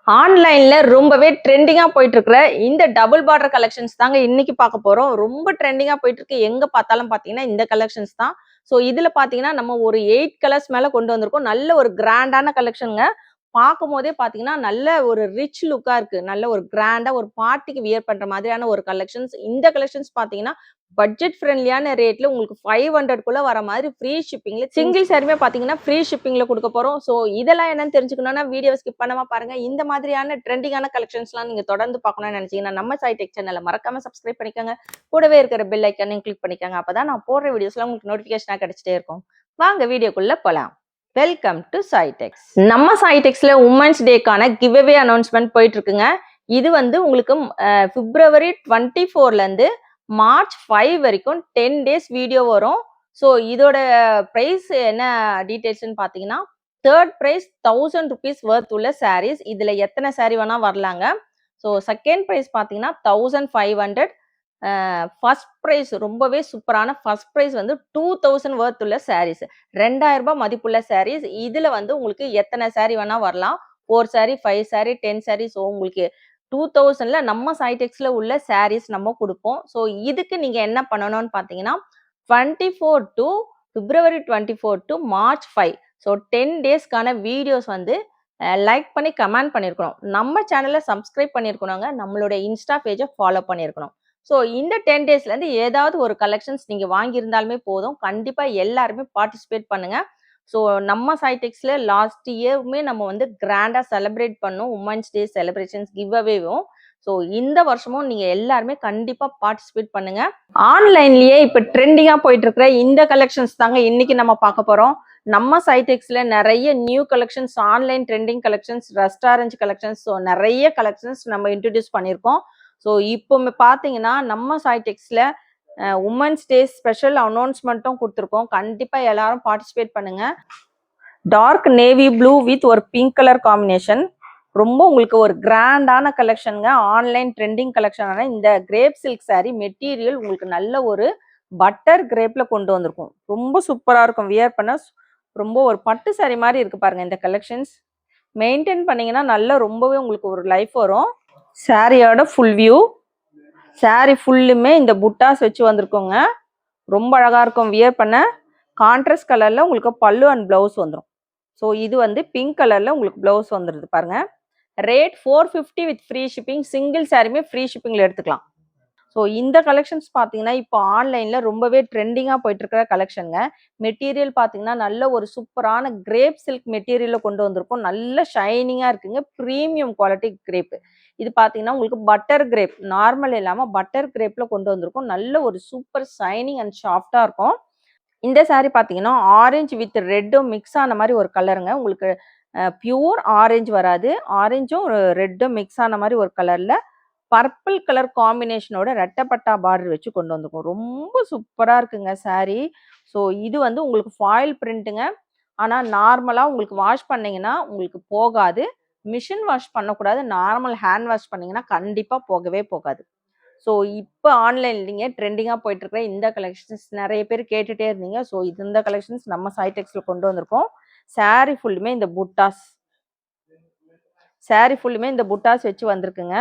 ஆன்லைன்ல ரொம்பவே ட்ரெண்டிங்கா போயிட்டு இருக்கிற இந்த டபுள் பார்டர் கலெக்ஷன்ஸ் தாங்க இன்னைக்கு பார்க்க போறோம். ரொம்ப ட்ரெண்டிங்கா போயிட்டு இருக்கு. எங்க பார்த்தாலும் பார்த்தீங்கன்னா இந்த கலெக்ஷன்ஸ் தான். ஸோ இதுல பார்த்தீங்கன்னா நம்ம ஒரு 8 கலர்ஸ் மேல கொண்டு வந்திருக்கோம். நல்ல ஒரு கிராண்டான கலெக்ஷனுங்க. பார்க்கும்போதே பார்த்தீங்கன்னா நல்ல ஒரு ரிச் லுக்கா இருக்கு. நல்ல ஒரு கிராண்டா ஒரு பார்ட்டிக்கு வியர் பண்ற மாதிரியான ஒரு கலெக்ஷன்ஸ். இந்த கலெக்ஷன்ஸ் பார்த்தீங்கன்னா பட்ஜெட் ஃப்ரெண்ட்லியான ரேட்ல உங்களுக்கு 500 வர மாதிரி ஃப்ரீ ஷிப்பிங்ல சிங்கிள் சாரியுமே பார்த்தீங்கன்னா ஃப்ரீ ஷிப்பிங்ல கொடுக்க போறோம். ஸோ இதெல்லாம் என்னன்னு தெரிஞ்சுக்கணும்னா வீடியோ ஸ்கிப் பண்ணாம பாருங்க. இந்த மாதிரியான ட்ரெண்டிங்கான கலெக்ஷன்ஸ்லாம் நீங்க தொடர்ந்து பார்க்கணும்னு நினைச்சீங்கன்னா நம்ம சாய் டெக் சேனலை மறக்காம சப்ஸ்கிரைப் பண்ணிக்கோங்க. கூடவே இருக்கிற பெல் ஐக்கனையும் கிளிக் பண்ணிக்கோங்க. அப்பதான் நான் போடுற வீடியோஸ்லாம் உங்களுக்கு நோட்டிஃபிகேஷனா கிடைச்சிட்டே இருக்கும். வாங்க வீடியோக்குள்ள போலாம். Welcome to Sai Tex. நம்ம சாய் டெக்ஸ்ல உமன்ஸ் டேக்கான கிவ் அவே அனௌன்ஸ்மெண்ட் போயிட்டு இருக்குங்க. இது வந்து உங்களுக்கு பிப்ரவரி 24ல இருந்து மார்ச் 5 வரைக்கும் 10 டேஸ் வீடியோ வரும். ஸோ இதோட ப்ரைஸ் என்ன டீட்டெயில்ஸ்ன்னு பார்த்தீங்கன்னா தேர்ட் ப்ரைஸ் 1000 rupees வர்த் உள்ள சாரீஸ். இதில் எத்தனை சாரீ வேணால் வரலாங்க. ஸோ செகண்ட் ப்ரைஸ் பார்த்தீங்கன்னா 1500. ஃபர்ஸ்ட் ப்ரைஸ் ரொம்பவே சூப்பரான ஃபர்ஸ்ட் ப்ரைஸ் வந்து 2000 வர்த் உள்ள சாரீஸ். 2000 ரூபாய் மதிப்புள்ள சாரீஸ். இதில் வந்து உங்களுக்கு எத்தனை சாரீ வேணால் வரலாம். 4 சாரீ 5 சாரீ 10 சாரீ. ஸோ உங்களுக்கு 2000ல நம்ம சைடெக்ஸ்ல உள்ள சாரீஸ் நம்ம கொடுப்போம். ஸோ இதுக்கு நீங்க என்ன பண்ணணும்னு பார்த்தீங்கன்னா 24 to February 24 to March 5. So 10 டேஸ்க்கான வீடியோஸ் வந்து லைக் பண்ணி கமெண்ட் பண்ணியிருக்கணும். நம்ம சேனலை சப்ஸ்கிரைப் பண்ணியிருக்கணுங்க. நம்மளுடைய இன்ஸ்டா பேஜை ஃபாலோ பண்ணியிருக்கணும். ஸோ இந்த 10 டேஸ்லேருந்து ஏதாவது ஒரு கலெக்ஷன்ஸ் நீங்கள் வாங்கியிருந்தாலுமே போதும். கண்டிப்பாக எல்லாருமே பார்ட்டிசிபேட் பண்ணுங்க. ஸோ நம்ம சைடெக்ஸ்ல லாஸ்ட் இயருமே நம்ம வந்து கிராண்டா செலிப்ரேட் பண்ணோம். உமன்ஸ் டே செலிப்ரேஷன்ஸ் கிவ் அவேவும். ஸோ இந்த வருஷமும் நீங்க எல்லாருமே கண்டிப்பா பார்ட்டிசிபேட் பண்ணுங்க. ஆன்லைன்லயே இப்ப ட்ரெண்டிங்கா போயிட்டு இருக்கிற இந்த கலெக்ஷன்ஸ் தாங்க இன்னைக்கு நம்ம பார்க்க போறோம். நம்ம சைடெக்ஸ்ல நிறைய new collections, online trending collections, restaurant collections, so நிறைய கலெக்ஷன்ஸ் நம்ம இன்ட்ரடியூஸ் பண்ணியிருக்கோம். ஸோ இப்போ பார்த்தீங்கன்னா நம்ம சைடெக்ஸ்ல உமன்ஸ் டே ஸ்பெஷல் அனௌன்ஸ்மெண்ட்டும் கொடுத்துருக்கோம். கண்டிப்பா எல்லாரும் பார்ட்டிசிபேட் பண்ணுங்க. டார்க் நேவி ப்ளூ வித் ஒரு பிங்க் கலர் காம்பினேஷன். ரொம்ப உங்களுக்கு ஒரு கிராண்டான கலெக்ஷனுங்க. ஆன்லைன் ட்ரெண்டிங் கலெக்ஷனான இந்த கிரேப் சில்க் சாரி மெட்டீரியல் உங்களுக்கு நல்ல ஒரு பட்டர் கிரேப்ல கொண்டு வந்திருக்கும். ரொம்ப சூப்பரா இருக்கும். வியர் பண்ண ரொம்ப ஒரு பட்டு சாரி மாதிரி இருக்கு பாருங்க. இந்த கலெக்ஷன்ஸ் மெயின்டைன் பண்ணீங்கன்னா நல்ல ரொம்பவே உங்களுக்கு ஒரு லைஃப் வரும். சாரியோட ஃபுல் வியூ. சாரி ஃபுல்லுமே இந்த புட்டாஸ் வச்சு வந்திருக்கோங்க. ரொம்ப அழகா இருக்கும் வியர் பண்ண. கான்ட்ராஸ்ட் கலர்ல உங்களுக்கு பல்லு அண்ட் பிளவுஸ் வந்துடும். ஸோ இது வந்து பிங்க் கலர்ல உங்களுக்கு பிளவுஸ் வந்துடுது பாருங்க. Rate 450 with free shipping. Single சாரியுமே ஃப்ரீ ஷிப்பிங்ல எடுத்துக்கலாம். ஸோ இந்த கலெக்ஷன்ஸ் பார்த்தீங்கன்னா இப்போ ஆன்லைன்ல ரொம்பவே ட்ரெண்டிங்காக போயிட்டு இருக்கிற கலெக்ஷனுங்க. மெட்டீரியல் பார்த்தீங்கன்னா நல்ல ஒரு சூப்பரான கிரேப் சில்க் மெட்டீரியல்ல கொண்டு வந்திருக்கும். நல்ல ஷைனிங்காக இருக்குங்க. Premium quality crepe. இது பார்த்தீங்கன்னா உங்களுக்கு பட்டர் கிரேப், நார்மல் இல்லாமல் பட்டர் கிரேப்ல கொண்டு வந்திருக்கும். நல்ல ஒரு சூப்பர் ஷைனிங் அண்ட் சாஃப்டாக இருக்கும். இந்த சாரி பார்த்தீங்கன்னா ஆரஞ்சு வித் ரெட்டும் மிக்ஸ் ஆன மாதிரி ஒரு கலருங்க. உங்களுக்கு பியூர் ஆரஞ்சு வராது. ஆரஞ்சும் ரெட்டும் மிக்ஸ் ஆன மாதிரி ஒரு கலர்ல பர்பிள் கலர் காம்பினேஷனோட ரெட்டப்பட்டா பார்டர் வச்சு கொண்டு வந்திருக்கோம். ரொம்ப சூப்பராக இருக்குங்க சாரி. ஸோ இது வந்து உங்களுக்கு ஃபாயில் பிரிண்ட்டுங்க. ஆனால் நார்மலாக உங்களுக்கு வாஷ் பண்ணிங்கன்னா உங்களுக்கு போகாது. மிஷின் வாஷ் பண்ணக்கூடாது. நார்மல் ஹேண்ட் வாஷ் பண்ணிங்கன்னா கண்டிப்பாக போகவே போகாது. ஸோ இப்போ ஆன்லைன்லிங்க ட்ரெண்டிங்காக போயிட்டு இருக்கிற இந்த கலெக்ஷன்ஸ் நிறைய பேர் கேட்டுகிட்டே இருந்தீங்க. ஸோ இந்த கலெக்ஷன்ஸ் நம்ம சைடெக்ஸில் கொண்டு வந்திருக்கோம். சாரி ஃபுல்லுமே இந்த புட்டாஸ். சாரி ஃபுல்லுமே இந்த புட்டாஸ் வச்சு வந்திருக்குங்க.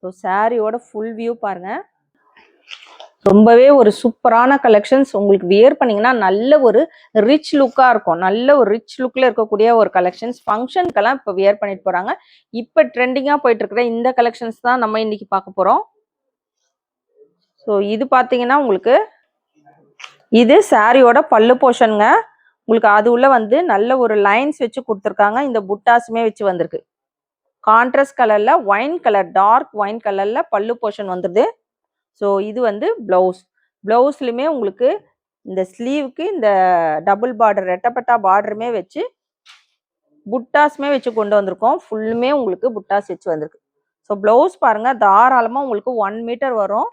ஸோ சாரியோட ஃபுல் வியூ பாருங்க. ரொம்பவே ஒரு சூப்பரான கலெக்ஷன்ஸ். உங்களுக்கு வியர் பண்ணீங்கன்னா நல்ல ஒரு ரிச் லுக்காக இருக்கும். நல்ல ஒரு ரிச் லுக்கில் இருக்கக்கூடிய ஒரு கலெக்ஷன்ஸ். ஃபங்க்ஷனுக்கெல்லாம் இப்போ வியர் பண்ணிட்டு போகிறாங்க. இப்போ ட்ரெண்டிங்காக போயிட்டு இருக்கிற இந்த கலெக்ஷன்ஸ் தான் நம்ம இன்னைக்கு பார்க்க போகிறோம். ஸோ இது பார்த்தீங்கன்னா உங்களுக்கு இது சாரியோட பல்லு போர்ஷனுங்க. உங்களுக்கு அது உள்ள வந்து நல்ல ஒரு லைன்ஸ் வச்சு கொடுத்துருக்காங்க. இந்த புட்டாஸுமே வச்சு வந்திருக்கு. கான்ட்ராஸ்ட் கலர்ல ஒயின் கலர், டார்க் ஒயின் கலர்ல பல்லு போர்ஷன் வந்துடுது. ஸோ இது வந்து பிளவுஸ். பிளவுஸ்லையுமே உங்களுக்கு இந்த ஸ்லீவுக்கு இந்த டபுள் பார்டர் ரெட்டப்பட்டா பார்டருமே வச்சு புட்டாஸுமே வச்சு கொண்டு வந்திருக்கோம். ஃபுல்லுமே உங்களுக்கு புட்டாஸ் வச்சு வந்திருக்கு. ஸோ பிளவுஸ் பாருங்க தாராளமாக உங்களுக்கு 1 மீட்டர் வரும்.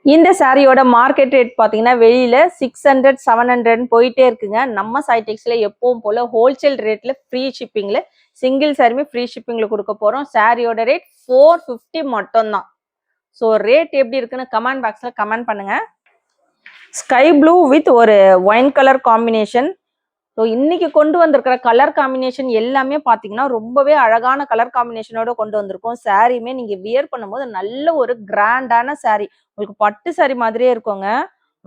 இந்த சாரியோட மார்க்கெட் ரேட் பார்த்தீங்கன்னா வெளியில 600 700 போயிட்டே இருக்குங்க. நம்ம சைடெக்ஸ்ல எப்பவும் போல ஹோல்சேல் ரேட்ல ஃப்ரீ ஷிப்பிங்ல சிங்கிள் சாரியுமே ஃப்ரீ ஷிப்பிங்ல கொடுக்க போறோம். சாரியோட ரேட் 450 மட்டும்தான். ஸோ ரேட் எப்படி இருக்குன்னு கமெண்ட் பாக்ஸ்ல கமெண்ட் பண்ணுங்க. ஸ்கை ப்ளூ வித் ஒரு ஒயின் கலர் காம்பினேஷன். ஸோ இன்னைக்கு கொண்டு வந்திருக்கிற கலர் காம்பினேஷன் எல்லாமே பார்த்தீங்கன்னா ரொம்பவே அழகான கலர் காம்பினேஷனோட கொண்டு வந்திருக்கோம். சாரியுமே நீங்க வியர் பண்ணும்போது நல்ல ஒரு கிராண்டான சாரி, உங்களுக்கு பட்டு சாரி மாதிரியே இருக்குங்க.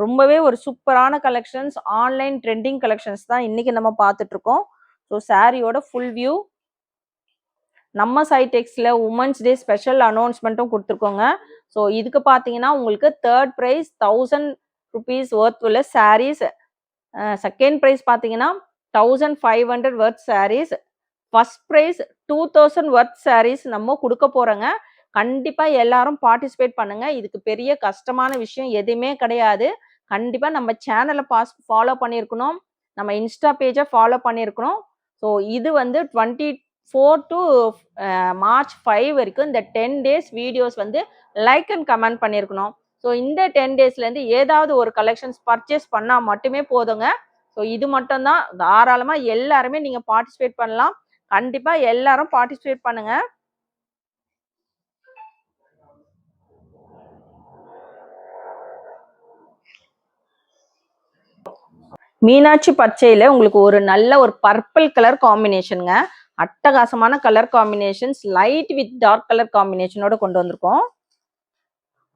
ரொம்பவே ஒரு சூப்பரான கலெக்ஷன்ஸ், ஆன்லைன் ட்ரெண்டிங் கலெக்ஷன்ஸ் தான் இன்னைக்கு நம்ம பார்த்துட்டு இருக்கோம். ஸோ சாரியோட ஃபுல் வியூ நம்ம சைடெக்ஸ்ல உமன்ஸ் டே ஸ்பெஷல் அனௌன்ஸ்மெண்ட்டும் கொடுத்துருக்கோங்க. ஸோ இதுக்கு பார்த்தீங்கன்னா உங்களுக்கு தேர்ட் ப்ரைஸ் 1000 rupees ஒர்த் உள்ள சாரீஸ், செகண்ட் ப்ரைஸ் பார்த்தீங்கன்னா 1500 worth saris, first prize 2000 worth saris நம்ம கொடுக்க போறோங்க. கண்டிப்பா எல்லாரும் பார்ட்டிசிபேட் பண்ணுங்க. இதுக்கு பெரிய கஷ்டமான விஷயம் எதுவுமே கிடையாது. கண்டிப்பா நம்ம சேனலை ஃபாலோ பண்ணியிருக்கணும், நம்ம இன்ஸ்டா பேஜை ஃபாலோ பண்ணியிருக்கணும். ஸோ இது வந்து 24 to March 5 வரைக்கும் இந்த 10 days வீடியோஸ் வந்து லைக் அண்ட் கமெண்ட் பண்ணியிருக்கணும். ஸோ இந்த 10 daysலேருந்து ஏதாவது ஒரு கலெக்ஷன்ஸ் பர்ச்சேஸ் பண்ணால் மட்டுமே போதுங்க. ஸோ இது மட்டும்தான், தாராளமாக எல்லாருமே நீங்கள் பார்ட்டிசிபேட் பண்ணலாம். கண்டிப்பாக எல்லாரும் பார்ட்டிசிபேட் பண்ணுங்க. மீனாட்சி பச்சையில உங்களுக்கு ஒரு நல்ல ஒரு பர்பிள் கலர் காம்பினேஷனுங்க. அட்டகாசமான colour combinations, light with dark colour காம்பினேஷனோட கொண்டு வந்திருக்கோம்.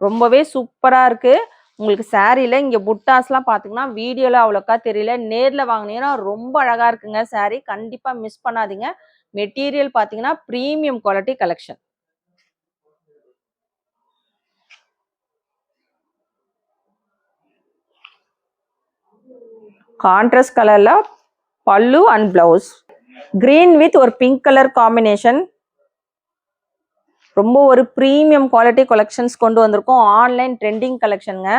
ரொம்பவே சூப்பரா இருக்கு. உங்களுக்கு சாரியில இங்க புட்டாஸ்லாம் பாத்தீங்கன்னா வீடியோல அவ்வளோக்கா தெரியல, நேர்ல வாங்கினீங்கன்னா ரொம்ப அழகா இருக்குங்க சாரி. கண்டிப்பா மிஸ் பண்ணாதீங்க. மெட்டீரியல் பாத்தீங்கன்னா பிரீமியம் குவாலிட்டி கலெக்ஷன். கான்ட்ராஸ்ட் கலர்ல pallu and blouse, green with ஒரு பிங்க் கலர் காம்பினேஷன். ரொம்ப ஒரு பிரீமியம் குவாலிட்டி கலெக்ஷன்ஸ் கொண்டு வந்திருக்கோம். ஆன்லைன் ட்ரெண்டிங் கலெக்ஷனுங்க.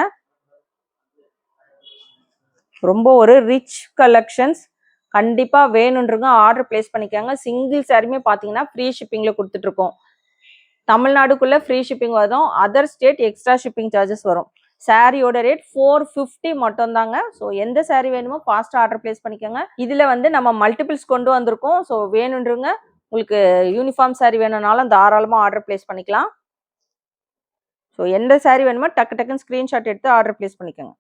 ரொம்ப ஒரு ரிச் கலெக்ஷன்ஸ். கண்டிப்பா வேணுன்றவங்க ஆர்டர் பிளேஸ் பண்ணிக்காங்க. சிங்கிள் சாரியுமே பாத்தீங்கன்னா ஃப்ரீ ஷிப்பிங்ல கொடுத்துட்டு இருக்கோம். தமிழ்நாடுக்குள்ள ஃப்ரீ ஷிப்பிங் வரும், other state extra shipping charges வரும். சாரியோட ரேட் 450 மட்டும் தாங்க. ஸோ எந்த சாரி வேணுமோ ஃபாஸ்ட்டாக ஆர்டர் பிளேஸ் பண்ணிக்கோங்க. இதில் வந்து நம்ம மல்டிபிள்ஸ் கொண்டு வந்திருக்கோம். ஸோ வேணுன்றவங்க உங்களுக்கு யூனிஃபார்ம் சாரி வேணும்னாலும் தாராளமாக ஆர்டர் பிளேஸ் பண்ணிக்கலாம். ஸோ எந்த சாரி வேணுமோ டக்கு டக்குன்னு ஸ்க்ரீன்ஷாட் எடுத்து ஆர்டர் பிளேஸ் பண்ணிக்கோங்க.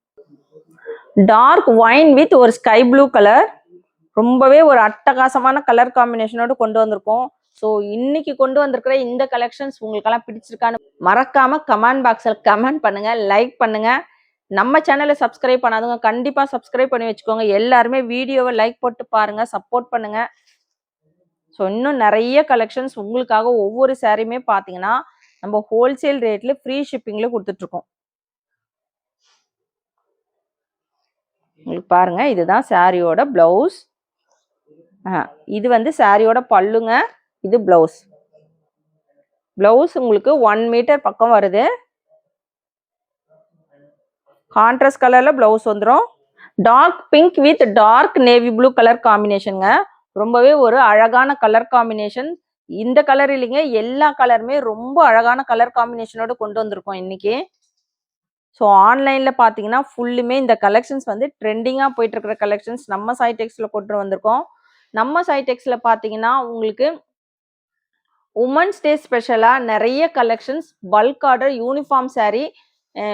டார்க் ஒயின் வித் ஒரு ஸ்கை ப்ளூ கலர், ரொம்பவே ஒரு அட்டகாசமான கலர் காம்பினேஷனோட கொண்டு வந்திருக்கோம். ஸோ இன்னைக்கு கொண்டு வந்திருக்கிற இந்த கலெக்ஷன்ஸ் உங்களுக்கெல்லாம் பிடிச்சிருக்கான்னு மறக்காம கமெண்ட் பாக்ஸில் கமெண்ட் பண்ணுங்க, லைக் பண்ணுங்க. நம்ம சேனலை சப்ஸ்கிரைப் பண்ணாதவங்க கண்டிப்பா சப்ஸ்கிரைப் பண்ணி வச்சுக்கோங்க. எல்லாருமே வீடியோவை லைக் போட்டு பாருங்க, சப்போர்ட் பண்ணுங்க. ஸோ இன்னும் நிறைய கலெக்ஷன்ஸ் உங்களுக்காக ஒவ்வொரு சாரியுமே பார்த்தீங்கன்னா நம்ம ஹோல்சேல் ரேட்ல ஃப்ரீ ஷிப்பிங்ல கொடுத்துட்டு இருக்கோம். உங்களுக்கு பாருங்க, இதுதான் சாரியோட பிளவுஸ். இது வந்து சாரியோட பல்லுங்க, இது பிளவுஸ். பிளவுஸ் உங்களுக்கு 1 மீட்டர் பக்கம் வருது. கான்ட்ராஸ்ட் கலர்ல பிளவுஸ் வந்துடும். Dark pink with dark navy blue colour காம்பினேஷனுங்க. ரொம்பவே ஒரு அழகான கலர் காம்பினேஷன். இந்த கலர் இல்லைங்க, எல்லா கலருமே ரொம்ப அழகான கலர் காம்பினேஷனோட கொண்டு வந்திருக்கோம் இன்னைக்கு. ஸோ ஆன்லைன்ல பார்த்தீங்கன்னா ஃபுல்லுமே இந்த கலெக்ஷன்ஸ் வந்து ட்ரெண்டிங்காக போயிட்டு இருக்கிற கலெக்ஷன்ஸ் நம்ம சைடெக்ஸ்ல கொண்டு வந்திருக்கோம். நம்ம சைடெக்ஸ்ல பார்த்தீங்கன்னா உங்களுக்கு உமன்ஸ் டே ஸ்பெஷலாக நிறைய collections, bulk order, uniform sari,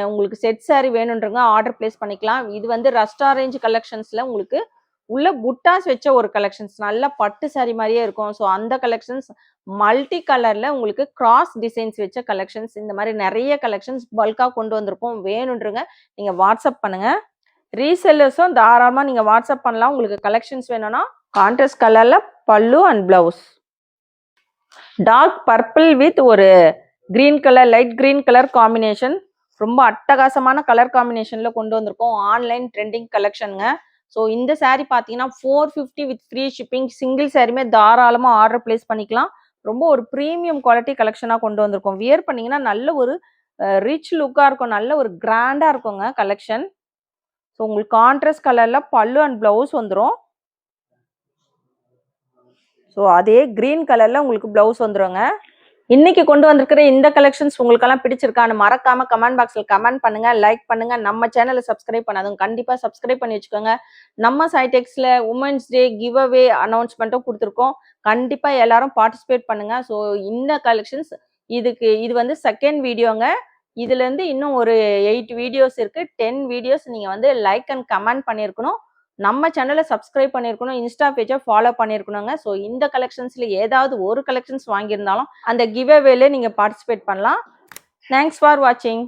உங்களுக்கு செட் சாரீ வேணுன்றவங்க ஆர்டர் பிளேஸ் பண்ணிக்கலாம். இது வந்து ரஸ்ட் ஆரேஞ்ச் கலெக்ஷன்ஸ்ல உங்களுக்கு உள்ள புட்டாஸ் வச்ச ஒரு கலெக்ஷன்ஸ், நல்ல பட்டு சாரி மாதிரியே இருக்கும். ஸோ அந்த கலெக்ஷன்ஸ், மல்டி கலர்ல உங்களுக்கு கிராஸ் டிசைன்ஸ் வச்ச கலெக்ஷன்ஸ், இந்த மாதிரி நிறைய கலெக்ஷன்ஸ் பல்கா கொண்டு வந்திருக்கோம். வேணுன்றவங்க நீங்க வாட்ஸ்அப் பண்ணுங்க. ரீசெல்லர்ஸும் தாராளமா நீங்க வாட்ஸ்அப் பண்ணலாம். உங்களுக்கு கலெக்ஷன்ஸ் வேணும்னா கான்ட்ராஸ்ட் கலர்ல pallu and blouse, dark purple with ஒரு green colour, light green colour combination. ரொம்ப அட்டகாசமான கலர் காம்பினேஷன்ல கொண்டு வந்திருக்கோம். Online trending கலெக்ஷனுங்க. ஸோ இந்த சாரீ பார்த்தீங்கன்னா 450 வித் ஃப்ரீ ஷிப்பிங். சிங்கிள் சாரியுமே தாராளமாக ஆர்டர் பிளேஸ் பண்ணிக்கலாம். ரொம்ப ஒரு ப்ரீமியம் குவாலிட்டி கலெக்ஷனாக கொண்டு வந்திருக்கோம். வியர் பண்ணிங்கன்னா நல்ல ஒரு ரிச் லுக்காக இருக்கும், நல்ல ஒரு கிராண்டாக இருக்குங்க கலெக்ஷன். ஸோ உங்களுக்கு கான்ட்ராஸ்ட் கலரில் பல்லு அண்ட் ப்ளவுஸ் வந்துடும். ஸோ அதே கிரீன் கலரில் உங்களுக்கு ப்ளவுஸ் வந்துடுங்க. இன்னைக்கு கொண்டு வந்திருக்கிற இந்த கலெக்ஷன்ஸ் உங்களுக்கெல்லாம் பிடிச்சிருக்கான்னு மறக்காம கமெண்ட் பாக்ஸில் கமெண்ட் பண்ணுங்க, லைக் பண்ணுங்க. நம்ம சேனலை சப்ஸ்கிரைப் பண்ணாதுங்க கண்டிப்பாக சப்ஸ்கிரைப் பண்ணி வச்சுக்கோங்க. நம்ம சைடெக்ஸ்ல உமன்ஸ் டே கிவ் அவே அனௌன்ஸ்மெண்ட்டும் கொடுத்துருக்கோம். கண்டிப்பாக எல்லாரும் பார்ட்டிசிபேட் பண்ணுங்க. ஸோ இந்த கலெக்ஷன்ஸ் இது வந்து செகண்ட் வீடியோங்க. இதுலேருந்து இன்னும் ஒரு 8 வீடியோஸ் இருக்கு. 10 வீடியோஸ் நீங்கள் வந்து லைக் அண்ட் கமெண்ட் பண்ணியிருக்கணும். நம்ம சேனலை சப்ஸ்கிரைப் பண்ணியிருக்கணும், இன்ஸ்டா பேஜை ஃபாலோ பண்ணியிருக்கணுங்க. ஸோ இந்த கலெக்ஷன்ஸ்ல ஏதாவது ஒரு கலெக்ஷன்ஸ் வாங்கியிருந்தாலும் அந்த கிவ் அவேல நீங்க பார்ட்டிசிபேட் பண்ணலாம். தேங்க்ஸ் ஃபார் வாட்சிங்.